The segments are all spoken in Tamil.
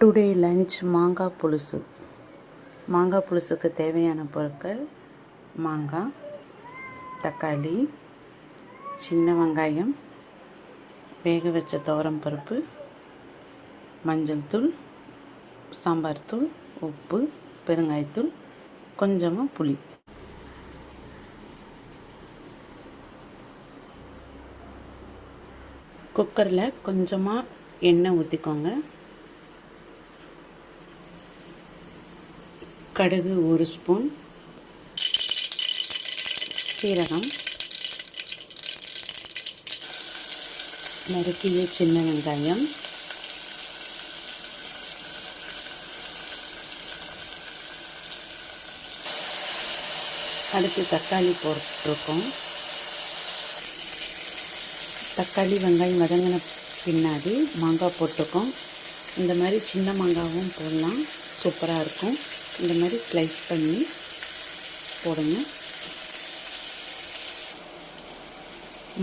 டுடே லஞ்ச் மாங்காய் புலுசு. மாங்காய் புலுசுக்கு தேவையான பொருட்கள்: மாங்காய், தக்காளி, சின்ன வெங்காயம், வேக வச்ச துவரம் பருப்பு, மஞ்சள் தூள், சாம்பார் தூள், உப்பு, பெருங்காயத்தூள், கொஞ்சமாக புளி. குக்கரில் கொஞ்சமாக எண்ணெய் ஊற்றிக்கோங்க. கடுகு 1 ஸ்பூன், சீரகம், நறுக்கிய சின்ன வெங்காயம், அடுத்து தக்காளி போட்டிருக்கோம். தக்காளி வெங்காயம் வதங்கின பின்னாடி மாங்காய் போட்டிருக்கோம். இந்த மாதிரி சின்ன மாங்காவும் போடலாம், சூப்பராக இருக்கும். இந்த மாதிரி ஸ்லைஸ் பண்ணி போடுங்க.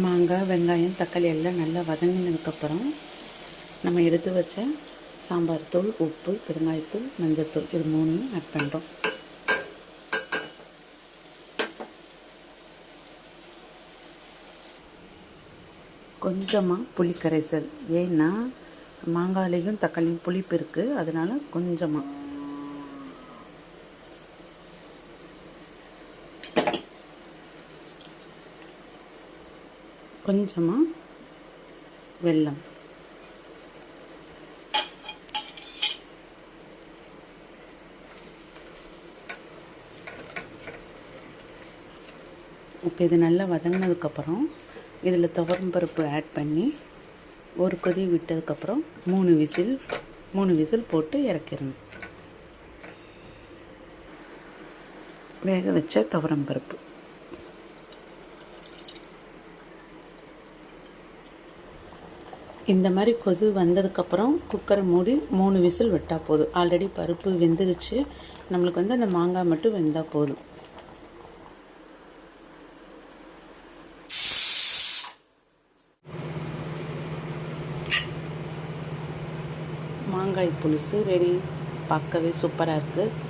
மாங்காய், வெங்காயம், தக்காளி எல்லாம் நல்லா வதங்கினதுக்கப்புறம் நம்ம எடுத்து வச்ச சாம்பார் தூள், உப்பு, பெருங்காயத்தூள், மஞ்சள் தூள் இது 3 ஆட் பண்ணுறோம். கொஞ்சமாக புளி கரைசல், ஏன்னா மாங்காயிலையும் தக்காளியும் புளிப்பு இருக்குது, அதனால் கொஞ்சமாக. கொஞ்சமாக வெல்லம். இப்போ இது நல்லா வதங்கினதுக்கப்புறம் இதில் துவரம் பருப்பு ஆட் பண்ணி ஒரு கொதி விட்டதுக்கப்புறம் 3 விசில் போட்டு இறக்கிடணும். வேக வச்ச துவரம் பருப்பு. இந்த மாதிரி கொதி வந்ததுக்கப்புறம் குக்கரை மூடி 3 விசில் விட்டால் போதும். ஆல்ரெடி பருப்பு வெந்துருச்சு, நம்மளுக்கு அந்த மாங்காய் மட்டும் வெந்தால் போதும். மாங்காய் புலுசு ரெடி. பார்க்கவே சூப்பராக இருக்குது.